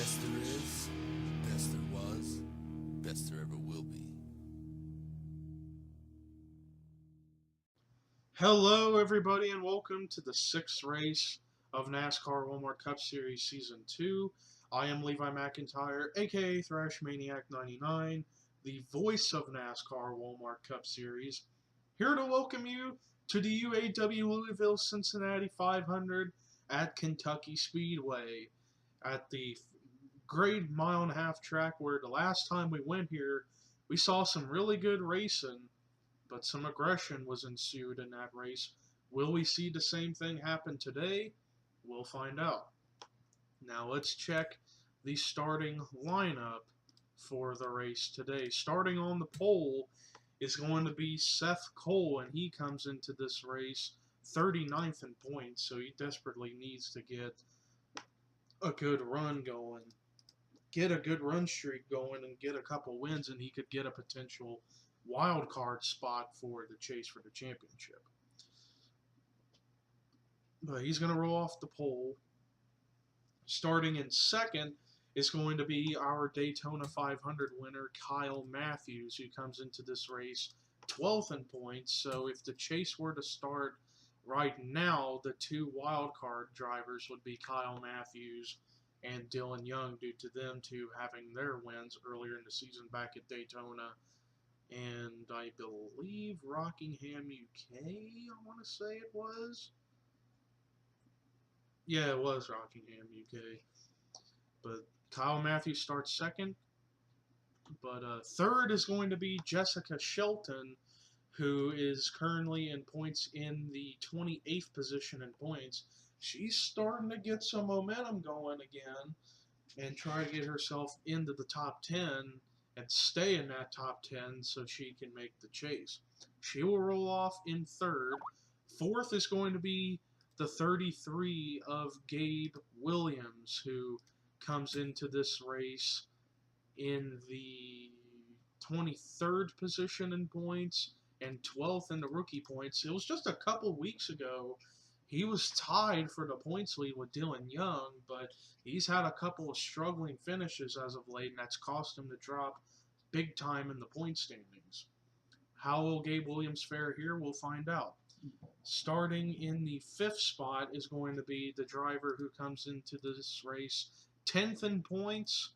Best there is, best there was, best there ever will be. Hello, everybody, and welcome to the sixth race of NASCAR Walmart Cup Series Season 2. I am Levi McIntyre, aka Thrash Maniac 99, the voice of NASCAR Walmart Cup Series, here to welcome you to the UAW Louisville Cincinnati 500 at Kentucky Speedway at the great mile-and-a-half track where the last time we went here, we saw some really good racing, but some aggression was ensued in that race. Will we see the same thing happen today? We'll find out. Now let's check the starting lineup for the race today. Starting on the pole is going to be Seth Cole, and he comes into this race 39th in points, so he desperately needs to get a good run going. Get a good run streak going and get a couple wins, and he could get a potential wild card spot for the chase for the championship. But he's going to roll off the pole. Starting in second is going to be our Daytona 500 winner, Kyle Matthews, who comes into this race 12th in points. So if the chase were to start right now, the two wild card drivers would be Kyle Matthews and Dylan Young, due to them two having their wins earlier in the season back at Daytona and I believe Rockingham, UK, I want to say it was. Yeah, it was Rockingham, UK. But Kyle Matthews starts second. But third is going to be Jessica Shelton, who is currently in points in the 28th position in points. She's starting to get some momentum going again and try to get herself into the top 10 and stay in that top 10 so she can make the chase. She will roll off in third. Fourth is going to be the 33 of Gabe Williams, who comes into this race in the 23rd position in points and 12th in the rookie points. It was just a couple weeks ago he was tied for the points lead with Dylan Young, but he's had a couple of struggling finishes as of late, and that's cost him to drop big time in the point standings. How will Gabe Williams fare here? We'll find out. Starting in the fifth spot is going to be the driver who comes into this race 10th in points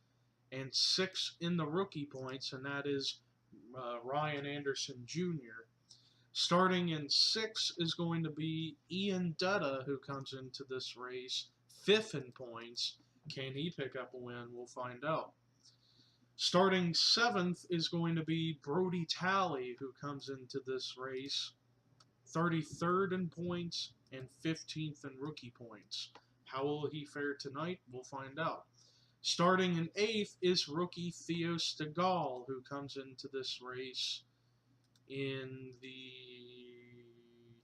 and 6th in the rookie points, and that is Ryan Anderson Jr. Starting in 6th is going to be Ian Dutta, who comes into this race 5th in points. Can he pick up a win? We'll find out. Starting 7th is going to be Brody Talley, who comes into this race 33rd in points and 15th in rookie points. How will he fare tonight? We'll find out. Starting in 8th is rookie Theo Stegall, who comes into this race in the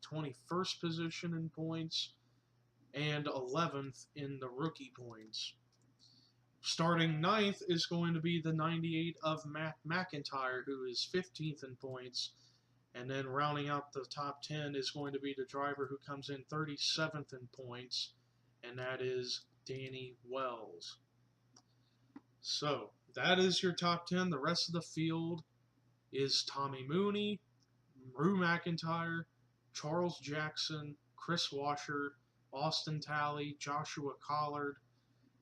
21st position in points and 11th in the rookie points. Starting 9th is going to be the 98 of Matt McIntyre, who is 15th in points. And then rounding out the top 10 is going to be the driver who comes in 37th in points, and that is Danny Wells. So that is your top 10. The rest of the field is Tommy Mooney, Rue McIntyre, Charles Jackson, Chris Washer, Austin Talley, Joshua Collard,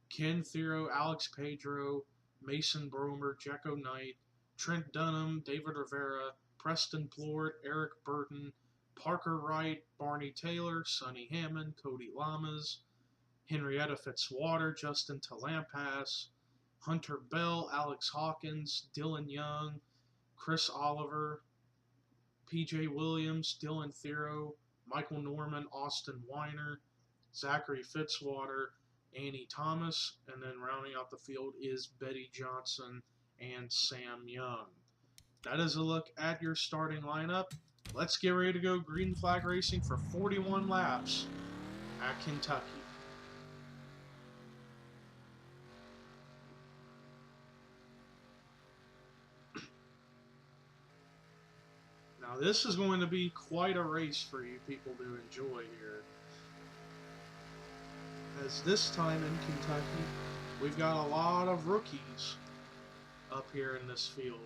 Ken Thero, Alex Pedro, Mason Bromer, Jecko Knight, Trent Dunham, David Rivera, Preston Plord, Eric Burton, Parker Wright, Barney Taylor, Sonny Hammond, Cody Lamas, Henrietta Fitzwater, Justin Talampas, Hunter Bell, Alex Hawkins, Dylan Young, Chris Oliver, P.J. Williams, Dylan Thero, Michael Norman, Austin Weiner, Zachary Fitzwater, Annie Thomas, and then rounding out the field is Betty Johnson and Sam Young. That is a look at your starting lineup. Let's get ready to go green flag racing for 41 laps at Kentucky. Now this is going to be quite a race for you people to enjoy here. As this time in Kentucky, we've got a lot of rookies up here in this field.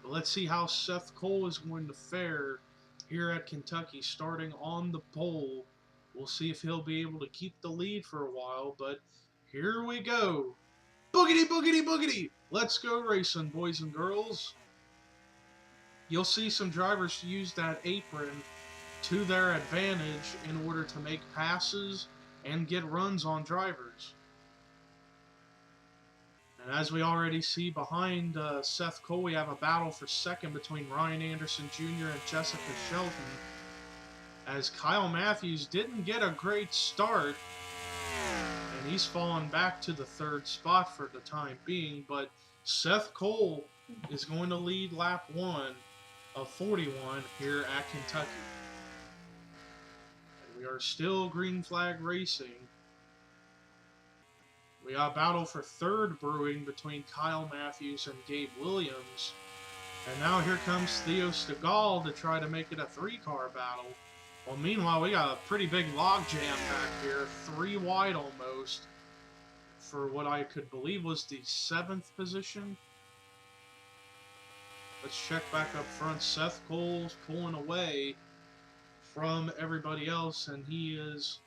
But let's see how Seth Cole is going to fare here at Kentucky, starting on the pole. We'll see if he'll be able to keep the lead for a while, but here we go. Boogity, boogity, boogity! Let's go racing, boys and girls. You'll see some drivers use that apron to their advantage in order to make passes and get runs on drivers. And as we already see behind Seth Cole, we have a battle for second between Ryan Anderson Jr. and Jessica Shelton. As Kyle Matthews didn't get a great start, and he's fallen back to the third spot for the time being, but Seth Cole is going to lead lap 1 of 41 here at Kentucky. And we are still green flag racing. We got a battle for third brewing between Kyle Matthews and Gabe Williams. And now here comes Theo Stegall to try to make it a 3-car battle. Well, meanwhile, we got a pretty big log jam back here, 3 wide almost, for what I could believe was the 7th position. Let's check back up front. Seth Cole's pulling away from everybody else, and he is,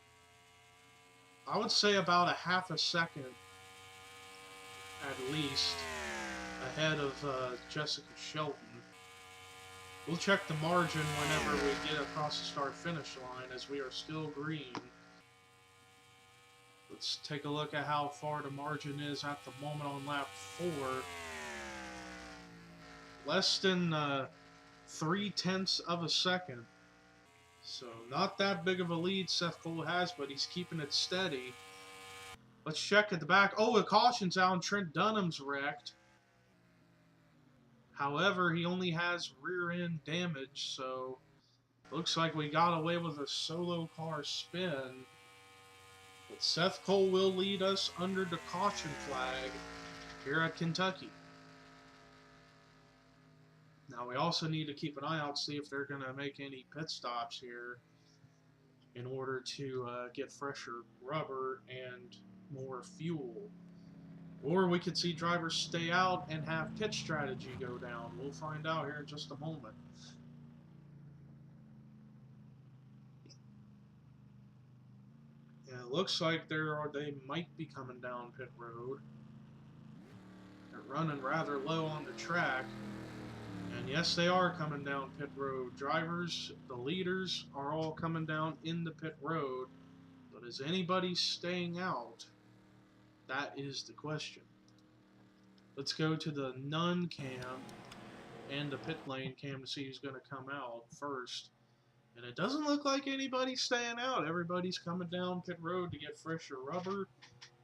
I would say, about a half a second at least ahead of Jessica Shelton. We'll check the margin whenever we get across the start-finish line, as we are still green. Let's take a look at how far the margin is at the moment on lap 4. Less than 0.3 of a second. So not that big of a lead Seth Cole has, but he's keeping it steady. Let's check at the back. Oh, the caution's out and Trent Dunham's wrecked. However, he only has rear end damage, so looks like we got away with a solo car spin. But Seth Cole will lead us under the caution flag here at Kentucky. Now we also need to keep an eye out, see if they're going to make any pit stops here in order to get fresher rubber and more fuel. Or we could see drivers stay out and have pit strategy go down. We'll find out here in just a moment. Yeah, it looks like they might be coming down pit road. They're running rather low on the track. And yes, they are coming down pit road. Drivers, the leaders, are all coming down in the pit road. But is anybody staying out? That is the question. Let's go to the none cam and the pit lane cam to see who's going to come out first. And it doesn't look like anybody's staying out. Everybody's coming down pit road to get fresher rubber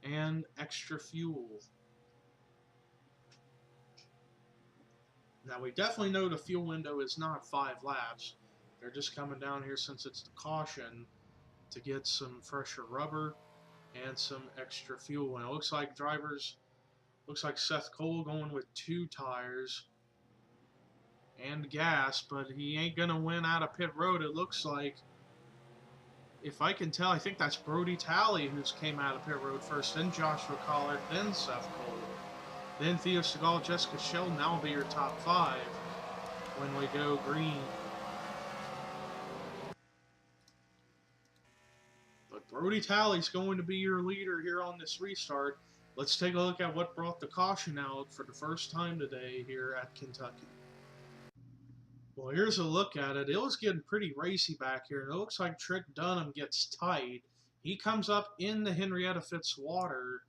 and extra fuel. Now, we definitely know the fuel window is not 5 laps. They're just coming down here since it's the caution to get some fresher rubber and some extra fuel. And it looks like Seth Cole going with 2 tires and gas, but he ain't going to win out of pit road. It looks like, if I can tell, I think that's Brody Talley who's came out of pit road first, then Joshua Collard, then Seth Cole. Then Theo Stegall, Jessica Shelton. That will be your top 5 when we go green. But Brody Talley's going to be your leader here on this restart. Let's take a look at what brought the caution out for the first time today here at Kentucky. Well, here's a look at it. It was getting pretty racy back here. It looks like Trent Dunham gets tight. He comes up in the Henrietta Fitzwater,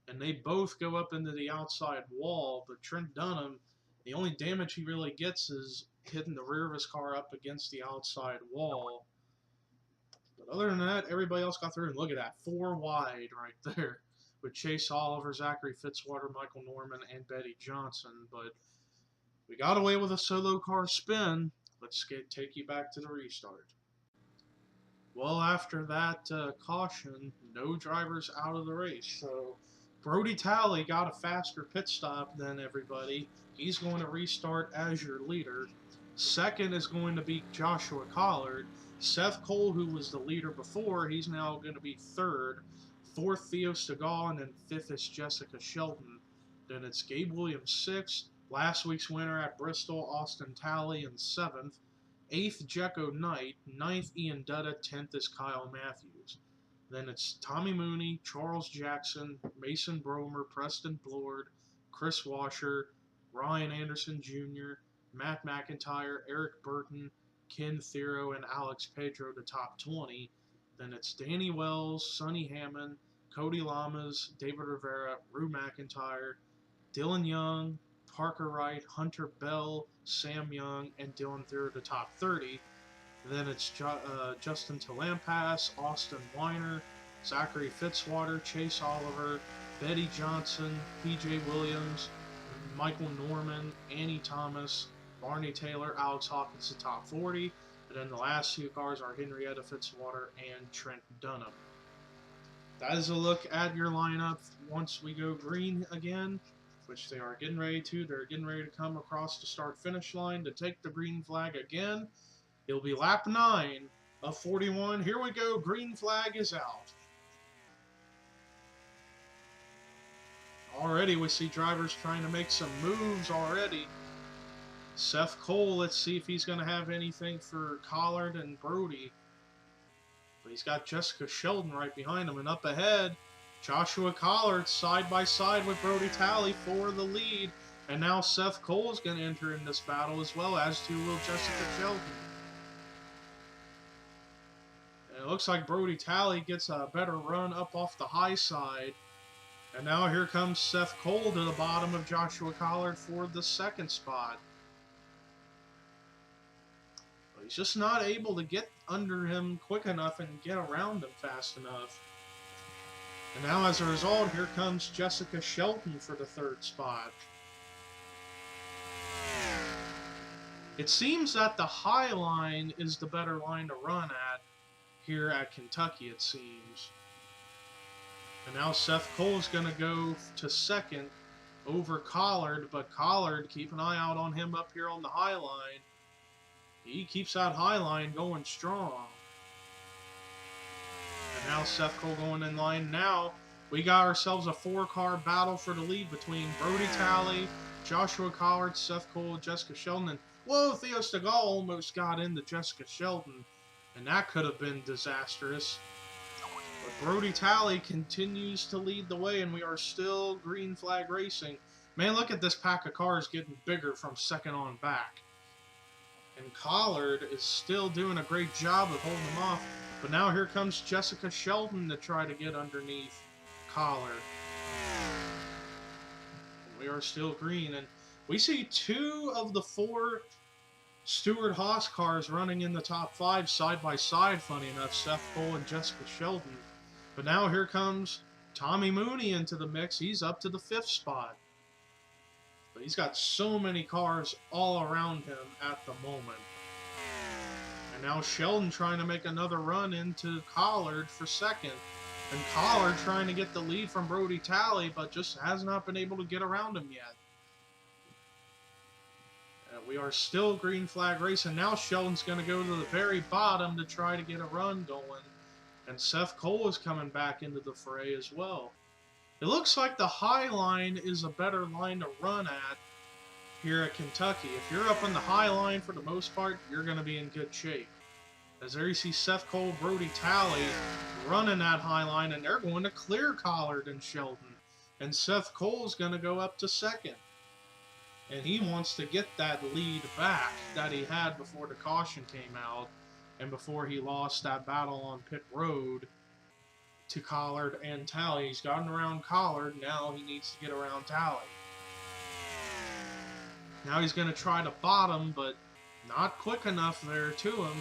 and they both go up into the outside wall, but Trent Dunham The only damage he really gets is hitting the rear of his car up against the outside wall. But other than that, everybody else got through. And look at that, 4 wide right there with Chase Oliver, Zachary Fitzwater, Michael Norman, and Betty Johnson. But we got away with a solo car spin. Let's take you back to the restart. Well, after that caution, no drivers out of the race. So Brody Talley got a faster pit stop than everybody. He's going to restart as your leader. Second is going to be Joshua Collard. Seth Cole, who was the leader before, he's now going to be third. Fourth, Theo Stegall, and then fifth is Jessica Shelton. Then it's Gabe Williams sixth. Last week's winner at Bristol, Austin Talley, in seventh. 8th, Jecko Knight. 9th, Ian Dutta. 10th is Kyle Matthews. Then it's Tommy Mooney, Charles Jackson, Mason Bromer, Preston Blord, Chris Washer, Ryan Anderson Jr., Matt McIntyre, Eric Burton, Ken Thero, and Alex Pedro, the top 20. Then it's Danny Wells, Sonny Hammond, Cody Lamas, David Rivera, Rue McIntyre, Dylan Young, Parker Wright, Hunter Bell, Sam Young, and Dylan Thero, the top 30. Then it's Justin Talampas, Austin Weiner, Zachary Fitzwater, Chase Oliver, Betty Johnson, PJ Williams, Michael Norman, Annie Thomas, Barney Taylor, Alex Hawkins, the top 40. And then the last 2 cars are Henrietta Fitzwater and Trent Dunham. That is a look at your lineup once we go green again, which they are getting ready to. They're getting ready to come across the start-finish line to take the green flag again. It'll be lap 9 of 41. Here we go. Green flag is out. Already we see drivers trying to make some moves already. Seth Cole, let's see if he's going to have anything for Collard and Brody. But he's got Jessica Sheldon right behind him. And up ahead, Joshua Collard side by side with Brody Talley for the lead. And now Seth Cole is going to enter in this battle as well, as to will Jessica Sheldon. And it looks like Brody Talley gets a better run up off the high side. And now here comes Seth Cole to the bottom of Joshua Collard for the second spot. But he's just not able to get under him quick enough and get around him fast enough. And now as a result, here comes Jessica Shelton for the third spot. It seems that the high line is the better line to run at here at Kentucky, it seems. And now Seth Cole's going to go to second over Collard, but Collard, keep an eye out on him up here on the high line. He keeps that high line going strong. And now Seth Cole going in line. Now we got ourselves a 4-car battle for the lead between Brody Talley, Joshua Collard, Seth Cole, Jessica Sheldon. And whoa, Theo Stegall almost got into Jessica Sheldon, and that could have been disastrous. But Brody Talley continues to lead the way, and we are still green flag racing. Man, look at this pack of cars getting bigger from second on back. And Collard is still doing a great job of holding him off. But now here comes Jessica Sheldon to try to get underneath Collard. And we are still green. And we see 2 of the 4 Stewart Haas cars running in the top 5 side by side, funny enough, Seth Cole and Jessica Sheldon. But now here comes Tommy Mooney into the mix. He's up to the 5th spot. But he's got so many cars all around him at the moment. And now Sheldon trying to make another run into Collard for second. And Collard trying to get the lead from Brody Talley, but just has not been able to get around him yet. And we are still green flag racing. Now Sheldon's going to go to the very bottom to try to get a run going. And Seth Cole is coming back into the fray as well. It looks like the high line is a better line to run at here at Kentucky. If you're up on the high line for the most part, you're going to be in good shape. As there you see Seth Cole, Brody Talley running that high line, and they're going to clear Collard and Sheldon. And Seth Cole's going to go up to second. And he wants to get that lead back that he had before the caution came out and before he lost that battle on pit road to Collard and Talley. He's gotten around Collard, now he needs to get around Talley. Now he's going to try to bottom, but not quick enough there to him.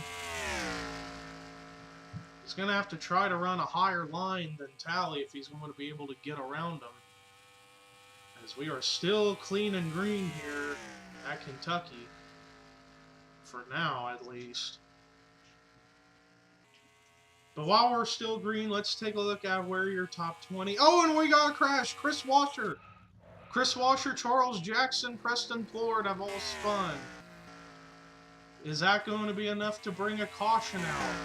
He's going to have to try to run a higher line than Tally if he's going to be able to get around him. As we are still clean and green here at Kentucky. For now, at least. But while we're still green, let's take a look at where your top 20... Oh, and we got a crash! Chris Washer! Chris Washer, Charles Jackson, Preston Plord have all spun. Is that going to be enough to bring a caution out?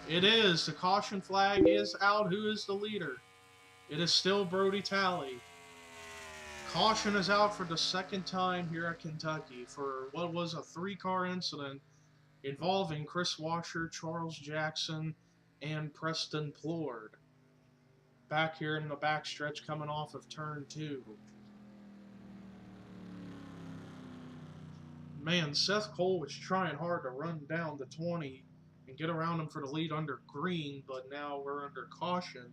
It is. The caution flag is out. Who is the leader? It is still Brody Talley. Caution is out for the second time here at Kentucky for what was a 3-car incident involving Chris Washer, Charles Jackson, and Preston Plord. Back here in the backstretch coming off of turn 2. Man, Seth Cole was trying hard to run down the 20 and get around him for the lead under green, but now we're under caution.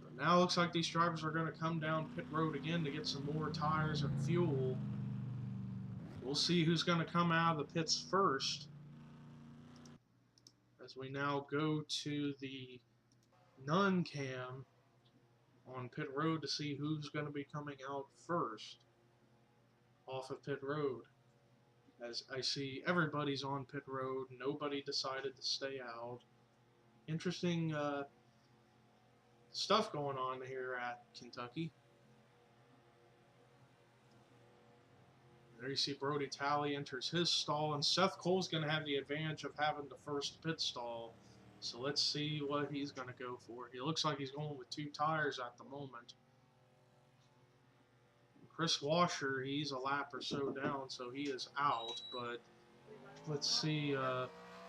But now it looks like these drivers are going to come down pit road again to get some more tires and fuel. We'll see who's going to come out of the pits first. As we now go to the Nun cam on pit road to see who's going to be coming out first off of pit road. As I see everybody's on pit road, nobody decided to stay out. Interesting stuff going on here at Kentucky. There you see Brody Talley enters his stall, and Seth Cole's going to have the advantage of having the first pit stall. So let's see what he's going to go for. He looks like he's going with 2 tires at the moment. Chris Washer, he's a lap or so down, so he is out. But let's see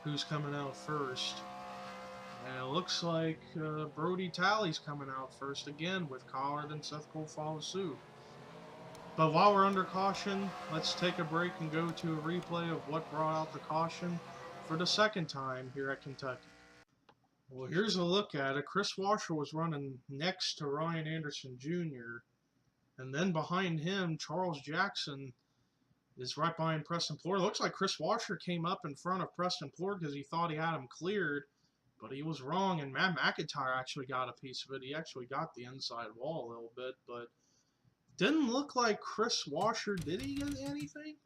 who's coming out first. And it looks like Brody Talley's coming out first again with Collard and Seth Cole follow suit. But while we're under caution, let's take a break and go to a replay of what brought out the caution for the second time here at Kentucky. Well, here's a look at it. Chris Washer was running next to Ryan Anderson Jr., and then behind him, Charles Jackson is right behind Preston Plord. Looks like Chris Washer came up in front of Preston Plord because he thought he had him cleared, but he was wrong, and Matt McIntyre actually got a piece of it. He actually got the inside wall a little bit, but didn't look like Chris Washer. Did he get anything?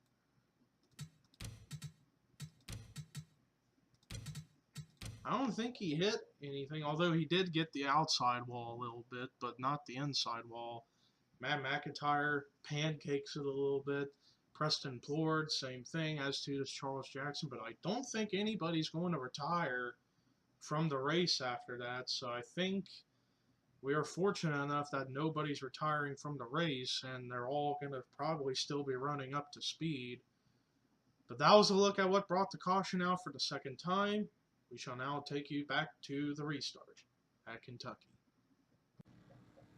I don't think he hit anything, although he did get the outside wall a little bit, but not the inside wall. Matt McIntyre pancakes it a little bit. Preston Plord, same thing, as to this Charles Jackson, but I don't think anybody's going to retire from the race after that, so I think we are fortunate enough that nobody's retiring from the race, and they're all going to probably still be running up to speed. But that was a look at what brought the caution out for the second time. We shall now take you back to the restart at Kentucky.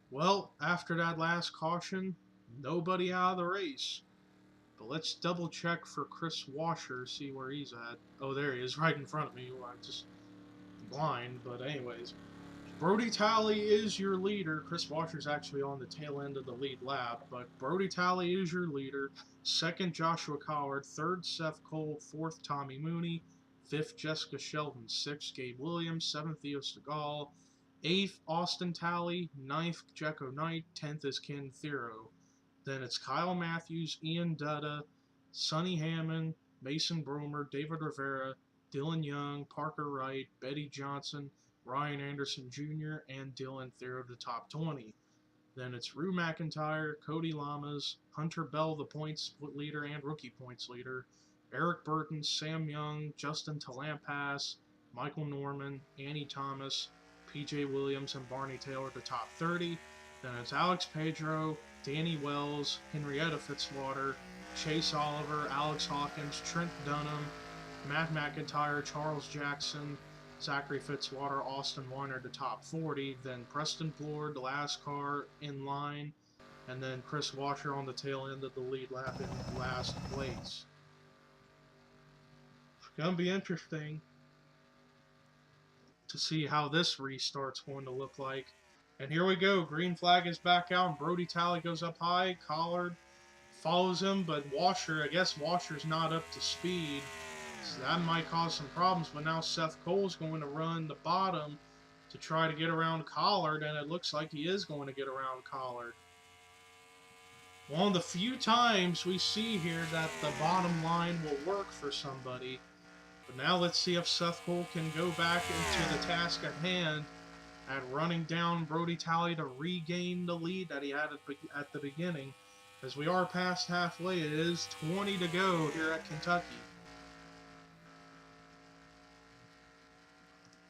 Well, after that last caution, nobody out of the race. But let's double check for Chris Washer, see where he's at. Oh, there he is, right in front of me. Well, I'm just blind, but anyways. Brody Talley is your leader. Chris Washer's actually on the tail end of the lead lap, but Brody Talley is your leader. Second, Joshua Collard. Third, Seth Cole. Fourth, Tommy Mooney. Fifth, Jessica Shelton. Sixth, Gabe Williams. Seventh, Theo Stegall. Eighth, Austin Talley. Ninth, Jecko Knight. 10th is Ken Thero. Then it's Kyle Matthews, Ian Dutta, Sonny Hammond, Mason Bromer, David Rivera, Dylan Young, Parker Wright, Betty Johnson, Ryan Anderson Jr., and Dylan Thero, the top 20. Then it's Rue McIntyre, Cody Lamas, Hunter Bell, the points leader and rookie points leader, Eric Burton, Sam Young, Justin Talampas, Michael Norman, Annie Thomas, PJ Williams, and Barney Taylor, the top 30. Then it's Alex Pedro, Danny Wells, Henrietta Fitzwater, Chase Oliver, Alex Hawkins, Trent Dunham, Matt McIntyre, Charles Jackson, Zachary Fitzwater, Austin Weiner, the top 40. Then Preston Plord, the last car in line. And then Chris Washer on the tail end of the lead lap in last place. It's going to be interesting to see how this restart's going to look like. And here we go. Green flag is back out, and Brody Talley goes up high. Collard follows him, but Washer, I guess Washer's not up to speed, so that might cause some problems. But now Seth Cole's going to run the bottom to try to get around Collard, and it looks like he is going to get around Collard. One of the few times we see here that the bottom line will work for somebody. But now let's see if Seth Cole can go back into the task at hand at running down Brody Talley to regain the lead that he had at the beginning. As we are past halfway, it is 20 to go here at Kentucky.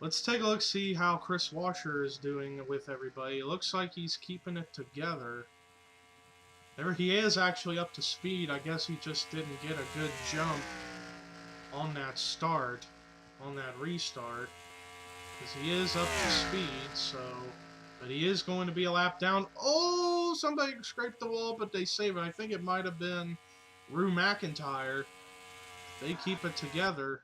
Let's take a look, see how Chris Washer is doing with everybody. It looks like he's keeping it together. There he is actually up to speed. I guess he just didn't get a good jump on that start, on that restart. Because he is up to speed, so... But he is going to be a lap down. Oh, somebody scraped the wall, but they save it. I think it might have been Rue McIntyre. They keep it together.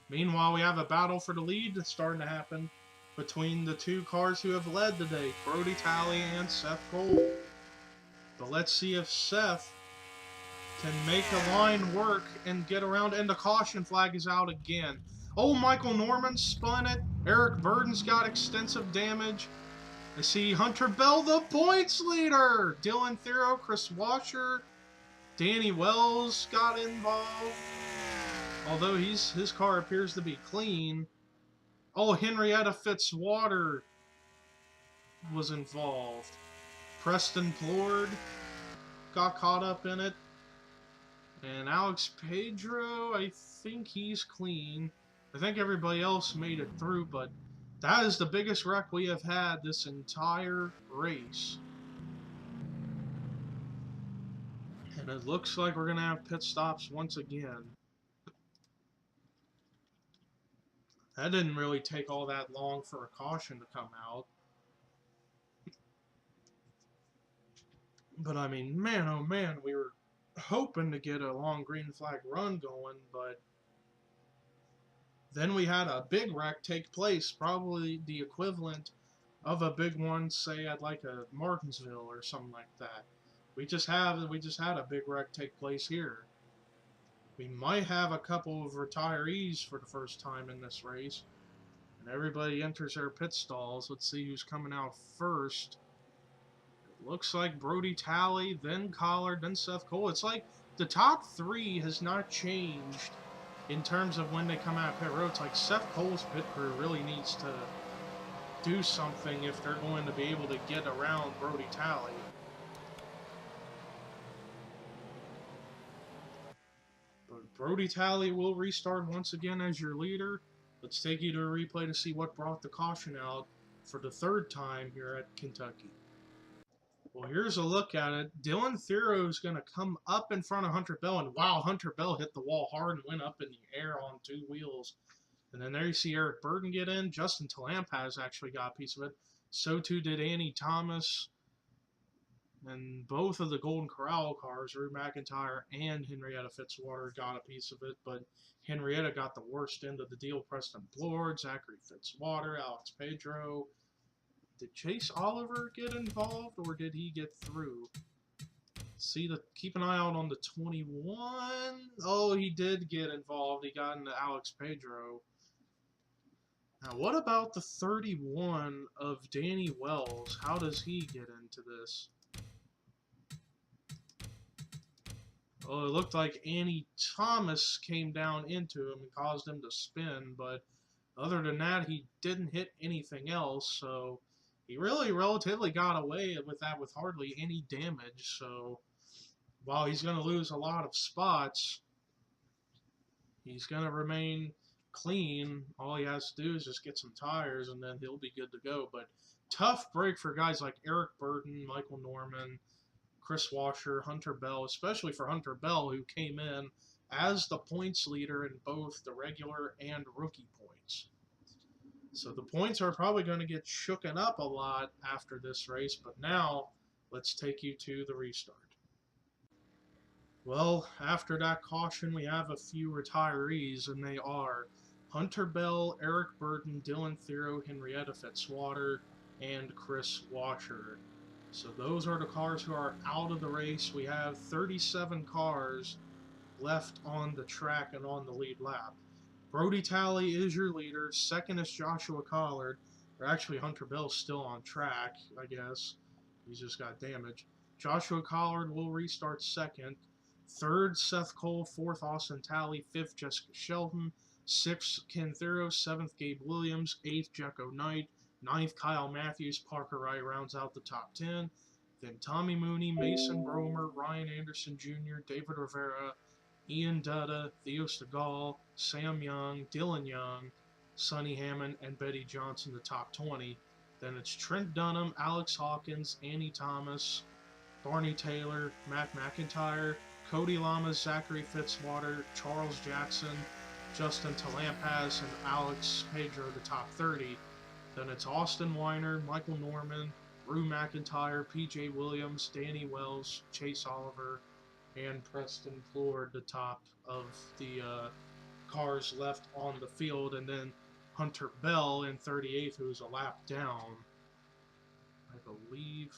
Meanwhile, we have a battle for the lead that's starting to happen between the two cars who have led today, Brody Talley and Seth Cole. But let's see if Seth can make the line work and get around, and the caution flag is out again. Oh, Michael Norman spun it. Eric Burden's got extensive damage. I see Hunter Bell, the points leader. Dylan Thero, Chris Washer, Danny Wells got involved. Although his car appears to be clean. Oh, Henrietta Fitzwater was involved. Preston Plord got caught up in it. And Alex Pedro, I think he's clean. I think everybody else made it through, but that is the biggest wreck we have had this entire race. And it looks like we're going to have pit stops once again. That didn't really take all that long for a caution to come out. But I mean, man, oh man, we were hoping to get a long green flag run going, but then we had a big wreck take place, probably the equivalent of a big one, say at like a Martinsville or something like that. We just had a big wreck take place here. We might have a couple of retirees for the first time in this race, and everybody enters their pit stalls. Let's see who's coming out first. It looks like Brody Talley, then Collard, then Seth Cole. It's like the top three has not changed in terms of when they come out of pit road. It's like Seth Cole's pit crew really needs to do something if they're going to be able to get around Brody Talley. But Brody Talley will restart once again as your leader. Let's take you to a replay to see what brought the caution out for the third time here at Kentucky. Well, here's a look at it. Dylan Thero is going to come up in front of Hunter Bell, and wow, Hunter Bell hit the wall hard and went up in the air on two wheels. And then there you see Eric Burden get in. Justin Talampaz actually got a piece of it. So too did Annie Thomas. And both of the Golden Corral cars, Rue McIntyre and Henrietta Fitzwater, got a piece of it. But Henrietta got the worst end of the deal. Preston Plord, Zachary Fitzwater, Alex Pedro. Did Chase Oliver get involved, or did he get through? Keep an eye out on the 21. Oh, he did get involved. He got into Alex Pedro. Now, what about the 31 of Danny Wells? How does he get into this? Oh, it looked like Annie Thomas came down into him and caused him to spin, but other than that, he didn't hit anything else, so he really relatively got away with that with hardly any damage. So while he's going to lose a lot of spots, he's going to remain clean. All he has to do is just get some tires, and then he'll be good to go. But tough break for guys like Eric Burden, Michael Norman, Chris Washer, Hunter Bell, especially for Hunter Bell, who came in as the points leader in both the regular and rookie points. So the points are probably going to get shooken up a lot after this race, but now let's take you to the restart. Well, after that caution, we have a few retirees, and they are Hunter Bell, Eric Burden, Dylan Thero, Henrietta Fitzwater, and Chris Washer. So those are the cars who are out of the race. We have 37 cars left on the track and on the lead lap. Brody Talley is your leader. Second is Joshua Collard. Or actually, Hunter Bell's still on track, I guess. He's just got damage. Joshua Collard will restart second. Third, Seth Cole. Fourth, Austin Talley. Fifth, Jessica Shelton. Sixth, Ken Thero. Seventh, Gabe Williams. Eighth, Jecko Knight. Ninth, Kyle Matthews. Parker Wright rounds out the top 10. Then Tommy Mooney, Mason Bromer, Ryan Anderson Jr., David Rivera, Ian Dutta, Theo Stegall, Sam Young, Dylan Young, Sonny Hammond, and Betty Johnson, the top 20. Then it's Trent Dunham, Alex Hawkins, Annie Thomas, Barney Taylor, Matt McIntyre, Cody Lamas, Zachary Fitzwater, Charles Jackson, Justin Talampaz, and Alex Pedro, the top 30. Then it's Austin Weiner, Michael Norman, Rue McIntyre, PJ Williams, Danny Wells, Chase Oliver, and Preston Ford, the top of the cars left on the field. And then Hunter Bell in 38th, who's a lap down. I believe.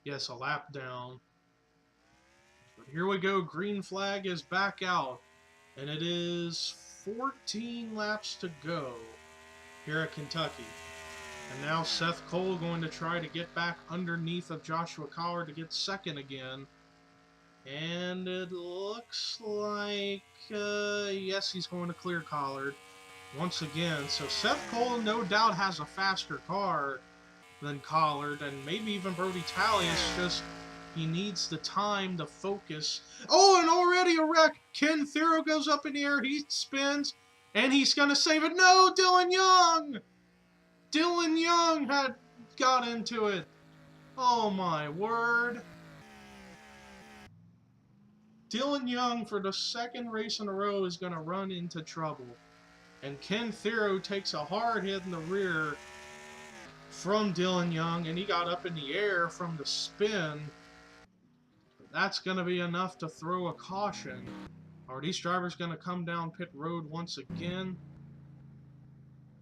Yes, a lap down. But here we go. Green flag is back out. And it is 14 laps to go here at Kentucky. And now Seth Cole going to try to get back underneath of Joshua Collard to get second again. And it looks like, yes, he's going to clear Collard once again. So Seth Cole no doubt has a faster car than Collard, and maybe even Brody Talley. It's just he needs the time to focus. Oh, and already a wreck. Ken Thero goes up in the air. He spins, and he's going to save it. No, Dylan Young! Dylan Young had got into it. Oh, my word. Dylan Young, for the second race in a row, is going to run into trouble. And Ken Thero takes a hard hit in the rear from Dylan Young, and he got up in the air from the spin. But that's going to be enough to throw a caution. Are these drivers going to come down pit road once again?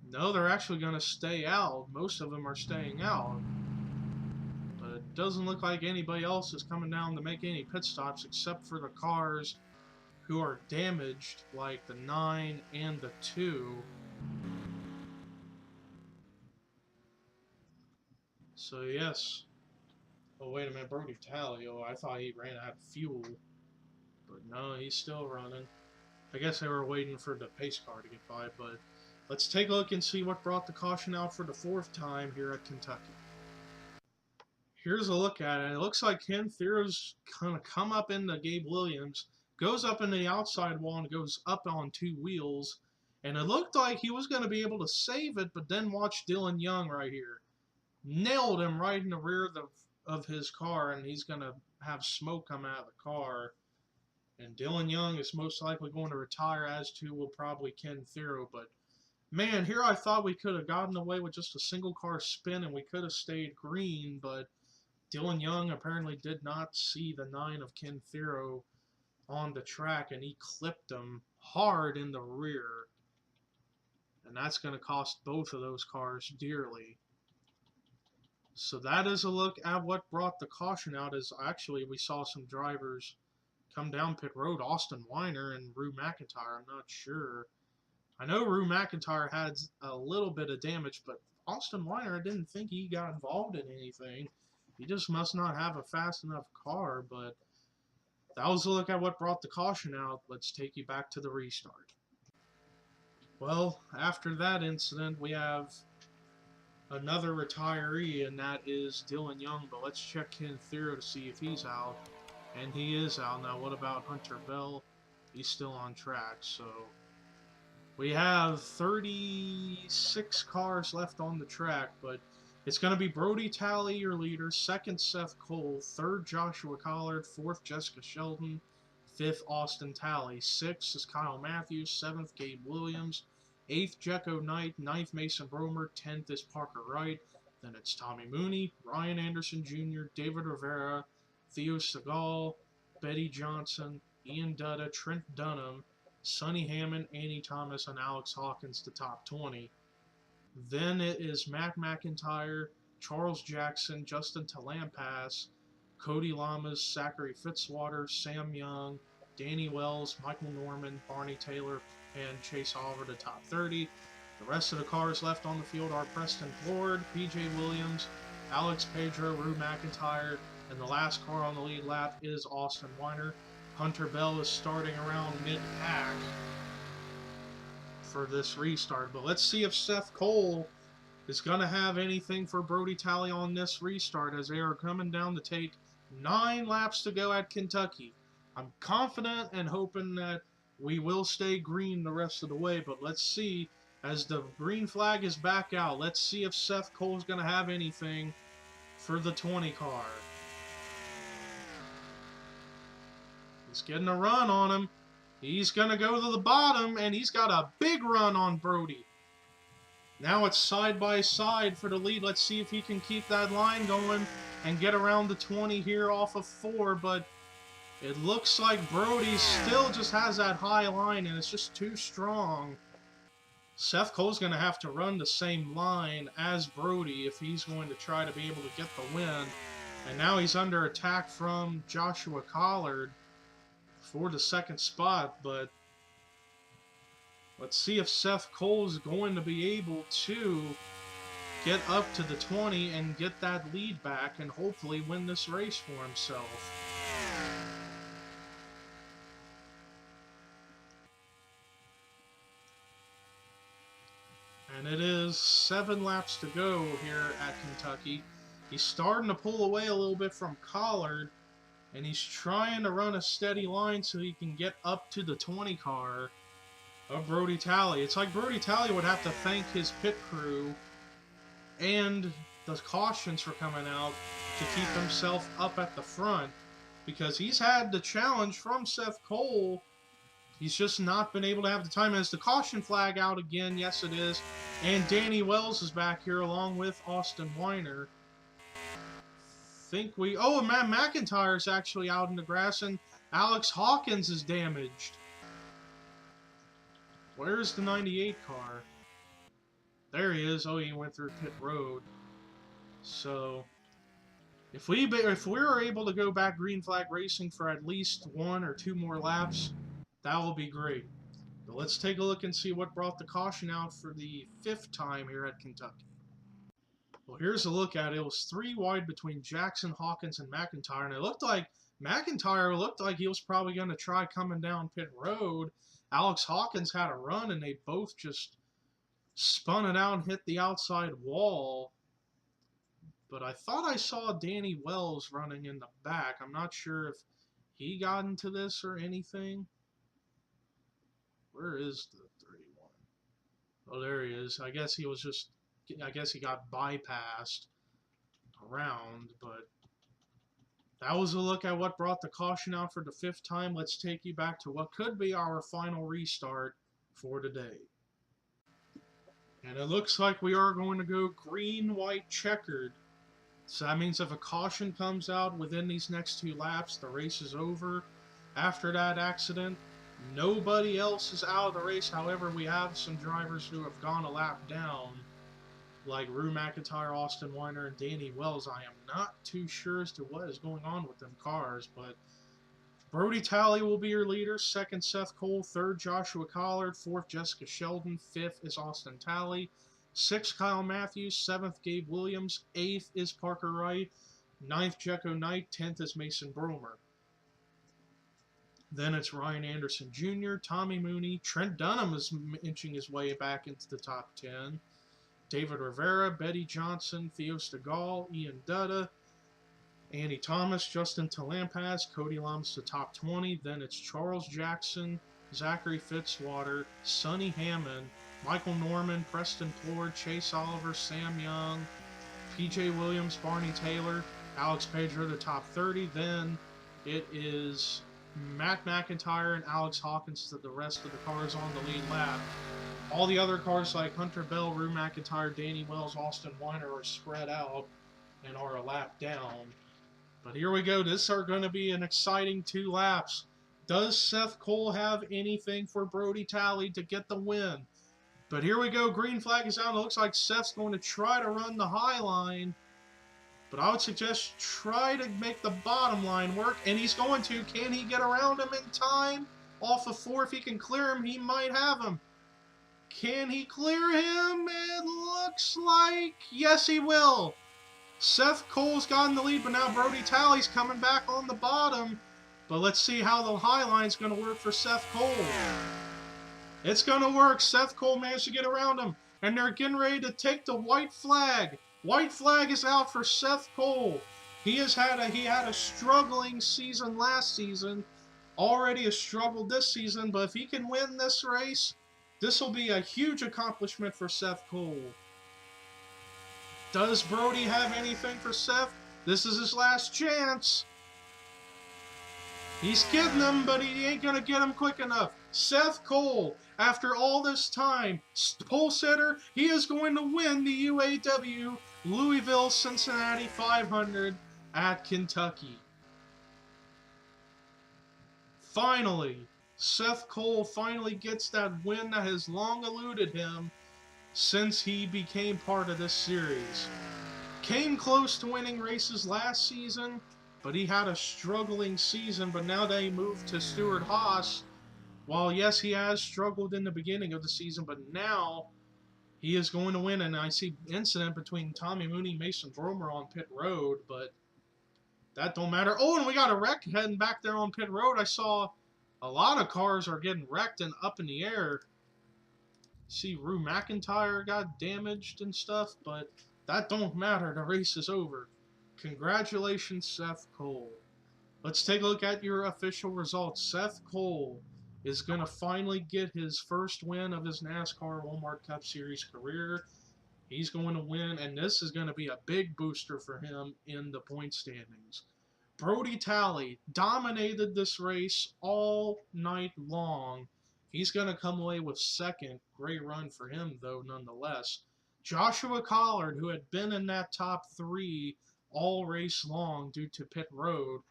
No, they're actually going to stay out. Most of them are staying out. But it doesn't look like anybody else is coming down to make any pit stops except for the cars who are damaged, like the 9 and the 2. So, yes. Oh, wait a minute, Brody Talley. Oh, I thought he ran out of fuel. But no, he's still running. I guess they were waiting for the pace car to get by, but let's take a look and see what brought the caution out for the 4th time here at Kentucky. Here's a look at it. It looks like Ken Thero's going to come up into Gabe Williams, goes up into the outside wall and goes up on 2 wheels. And it looked like he was going to be able to save it, but then watch Dylan Young right here. Nailed him right in the rear of his car, and he's going to have smoke come out of the car. And Dylan Young is most likely going to retire, as to will probably Ken Thero. But, man, here I thought we could have gotten away with just a single car spin and we could have stayed green, but Dylan Young apparently did not see the 9 of Ken Thero on the track, and he clipped him hard in the rear. And that's going to cost both of those cars dearly. So that is a look at what brought the caution out. Is actually we saw some drivers come down pit road. Austin Weiner and Rue McIntyre, I'm not sure. I know Rue McIntyre had a little bit of damage, but Austin Weiner, I didn't think he got involved in anything. He just must not have a fast enough car, but that was a look at what brought the caution out. Let's take you back to the restart. Well, after that incident, we have another retiree, and that is Dylan Young, but let's check Ken Thero to see if he's out. And he is out. Now, what about Hunter Bell? He's still on track, so we have 36 cars left on the track, but it's going to be Brody Talley, your leader. Second, Seth Cole. Third, Joshua Collard. Fourth, Jessica Shelton. Fifth, Austin Talley. Sixth is Kyle Matthews. Seventh, Gabe Williams. Eighth, Jecko Knight. Ninth, Mason Bromer. 10th is Parker Wright. Then it's Tommy Mooney, Ryan Anderson Jr., David Rivera, Theo Stegall, Betty Johnson, Ian Dutta, Trent Dunham, Sonny Hammond, Annie Thomas, and Alex Hawkins, the top 20. Then it is Matt McIntyre, Charles Jackson, Justin Talampas, Cody Lamas, Zachary Fitzwater, Sam Young, Danny Wells, Michael Norman, Barney Taylor, and Chase Oliver to top 30. The rest of the cars left on the field are Preston Ford, PJ Williams, Alex Pedro, Rue McIntyre, and the last car on the lead lap is Austin Weiner. Hunter Bell is starting around mid-pack for this restart. But let's see if Seth Cole is going to have anything for Brody Talley on this restart, as they are coming down to take 9 laps to go at Kentucky. I'm confident and hoping that we will stay green the rest of the way, but let's see. As the green flag is back out, let's see if Seth Cole is going to have anything for the 20 car. He's getting a run on him. He's going to go to the bottom, and he's got a big run on Brody. Now it's side by side for the lead. Let's see if he can keep that line going and get around the 20 here off of 4, but it looks like Brody still just has that high line, and it's just too strong. Seth Cole's going to have to run the same line as Brody if he's going to try to be able to get the win. And now he's under attack from Joshua Collard for the second spot, but let's see if Seth Cole's going to be able to get up to the 20 and get that lead back and hopefully win this race for himself. And it is 7 laps to go here at Kentucky. He's starting to pull away a little bit from Collard, and he's trying to run a steady line so he can get up to the 20 car of Brody Talley. It's like Brody Talley would have to thank his pit crew and the cautions for coming out to keep himself up at the front, because he's had the challenge from Seth Cole. He's just not been able to have the time. Is the caution flag out again? Yes, it is. And Danny Wells is back here along with Austin Weiner. Oh, Matt McIntyre's actually out in the grass, and Alex Hawkins is damaged. Where's the 98 car? There he is. Oh, he went through pit road. So if we were able to go back green flag racing for at least 1 or 2 more laps, that will be great. But let's take a look and see what brought the caution out for the 5th time here at Kentucky. Well, here's a look at it. It was 3 wide between Jackson, Hawkins, and McIntyre, and it looked like McIntyre looked like he was probably going to try coming down pit road. Alex Hawkins had a run, and they both just spun it out and hit the outside wall. But I thought I saw Danny Wells running in the back. I'm not sure if he got into this or anything. Where is the 31? Oh, there he is. I guess he got bypassed around, but that was a look at what brought the caution out for the 5th time. Let's take you back to what could be our final restart for today. And it looks like we are going to go green, white, checkered. So that means if a caution comes out within these next 2 laps, the race is over. After that accident, nobody else is out of the race. However, we have some drivers who have gone a lap down, like Rue McIntyre, Austin Weiner, and Danny Wells. I am not too sure as to what is going on with them cars, but Brody Talley will be your leader. 2nd, Seth Cole. 3rd, Joshua Collard. 4th, Jessica Sheldon. 5th is Austin Talley. 6th, Kyle Matthews. 7th, Gabe Williams. 8th is Parker Wright. 9th, Jekko Knight. 10th is Mason Bromer. Then it's Ryan Anderson Jr., Tommy Mooney. Trent Dunham is inching his way back into the top 10. David Rivera, Betty Johnson, Theo Stegall, Ian Dutta, Andy Thomas, Justin Talampas, Cody Lamas to top 20. Then it's Charles Jackson, Zachary Fitzwater, Sonny Hammond, Michael Norman, Preston Ford, Chase Oliver, Sam Young, PJ Williams, Barney Taylor, Alex Pedro to top 30. Then it is Matt McIntyre and Alex Hawkins to the rest of the cars on the lead lap. All the other cars like Hunter Bell, Rue McIntyre, Danny Wells, Austin Weiner are spread out and are a lap down. But here we go. This are going to be an exciting 2 laps. Does Seth Cole have anything for Brody Talley to get the win? But here we go. Green flag is out. It looks like Seth's going to try to run the high line. But I would suggest try to make the bottom line work, and he's going to. Can he get around him in time? Off of 4, if he can clear him, he might have him. Can he clear him? It looks like yes, he will. Seth Cole's gotten the lead, but now Brody Talley's coming back on the bottom. But let's see how the high line's going to work for Seth Cole. It's going to work. Seth Cole managed to get around him, and they're getting ready to take the white flag. White flag is out for Seth Cole. He had a struggling season last season, already a struggle this season, but if he can win this race, this will be a huge accomplishment for Seth Cole. Does Brody have anything for Seth? This is his last chance. He's getting him, but he ain't going to get him quick enough. Seth Cole, after all this time, pole sitter, he is going to win the UAW Louisville-Cincinnati 500 at Kentucky. Finally, Seth Cole finally gets that win that has long eluded him since he became part of this series. Came close to winning races last season, but he had a struggling season. But now that he moved to Stewart-Haas, while yes, he has struggled in the beginning of the season, but now he is going to win. And I see incident between Tommy Mooney and Mason Bromer on pit road, but that don't matter. Oh, and we got a wreck heading back there on pit road. I saw a lot of cars are getting wrecked and up in the air. See, Rue McIntyre got damaged and stuff, but that don't matter. The race is over. Congratulations, Seth Cole. Let's take a look at your official results. Seth Cole is going to finally get his first win of his NASCAR Walmart Cup Series career. He's going to win, and this is going to be a big booster for him in the point standings. Brody Talley dominated this race all night long. He's going to come away with second. Great run for him, though, nonetheless. Joshua Collard, who had been in that top 3 all race long due to pit road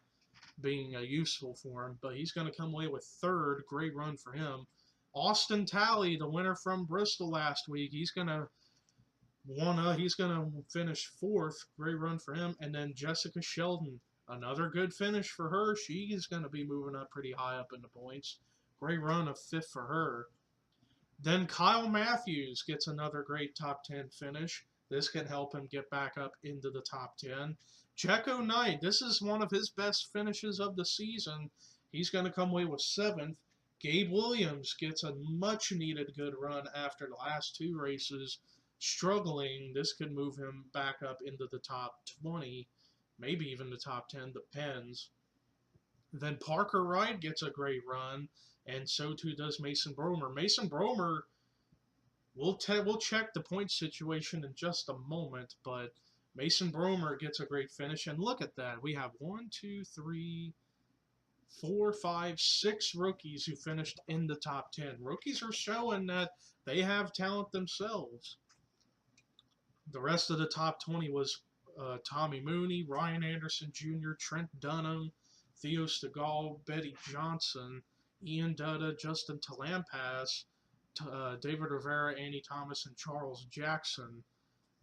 being useful for him, but he's going to come away with third. Great run for him. Austin Talley, the winner from Bristol last week, he's going to finish fourth. Great run for him. And then Jessica Sheldon, another good finish for her. She's going to be moving up pretty high up in the points. Great run of fifth for her. Then Kyle Matthews gets another great top 10 finish. This can help him get back up into the top 10. Jekko Knight, this is one of his best finishes of the season. He's going to come away with 7th. Gabe Williams gets a much-needed good run after the last 2 races. Struggling, this could move him back up into the top 20, maybe even the top 10, depends. Then Parker Wright gets a great run, and so too does Mason Bromer. Mason Bromer, we'll check the point situation in just a moment, but Mason Bromer gets a great finish. And look at that. We have 1, 2, 3, 4, 5, 6 rookies who finished in the top 10. Rookies are showing that they have talent themselves. The rest of the top 20 was Tommy Mooney, Ryan Anderson Jr., Trent Dunham, Theo Stegall, Betty Johnson, Ian Dutta, Justin Talampas, David Rivera, Andy Thomas, and Charles Jackson.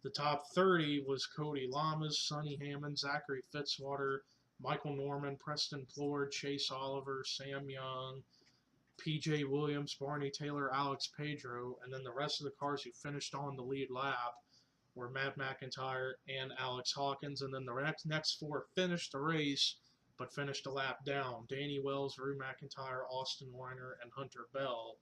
The top 30 was Cody Lamas, Sonny Hammond, Zachary Fitzwater, Michael Norman, Preston Plord, Chase Oliver, Sam Young, P.J. Williams, Barney Taylor, Alex Pedro, and then the rest of the cars who finished on the lead lap were Matt McIntyre and Alex Hawkins, and then the next 4 finished the race, but finished a lap down. Danny Wells, Rue McIntyre, Austin Weiner, and Hunter Bell.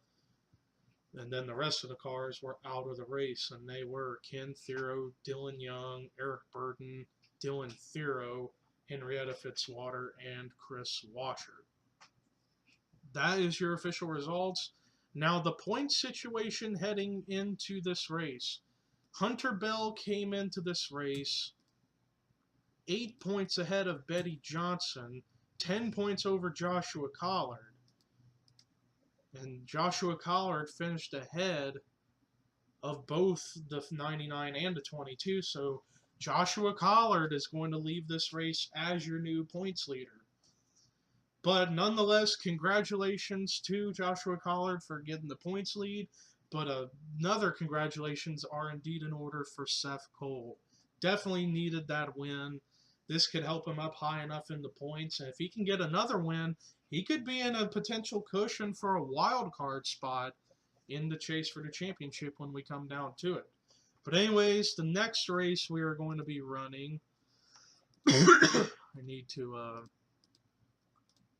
And then the rest of the cars were out of the race, and they were Ken Thero, Dylan Young, Eric Burton, Dylan Thero, Henrietta Fitzwater, and Chris Washer. That is your official results. Now the point situation heading into this race. Hunter Bell came into this race 8 points ahead of Betty Johnson, 10 points over Joshua Collard. And Joshua Collard finished ahead of both the 99 and the 22, so Joshua Collard is going to leave this race as your new points leader. But nonetheless, congratulations to Joshua Collard for getting the points lead. But another congratulations are indeed in order for Seth Cole. definitely needed that win. This could help him up high enough in the points, and if he can get another win, he could be in a potential cushion for a wild card spot in the chase for the championship when we come down to it. But anyways, the next race we are going to be running, I need to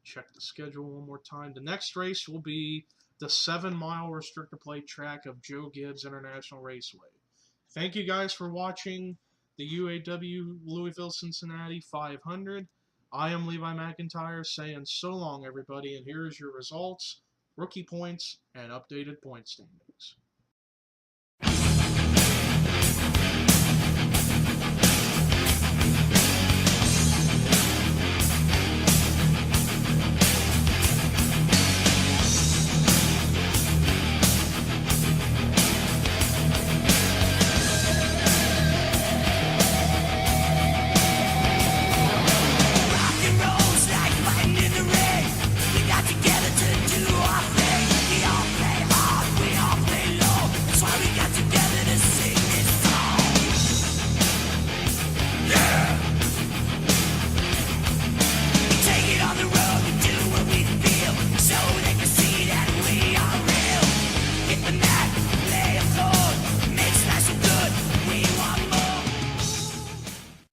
check the schedule one more time. The next race will be the 7-mile restrictor plate track of Joe Gibbs International Raceway. Thank you guys for watching the UAW Louisville Cincinnati 500. I am Levi McIntyre saying so long, everybody, and here is your results, rookie points, and updated point standings.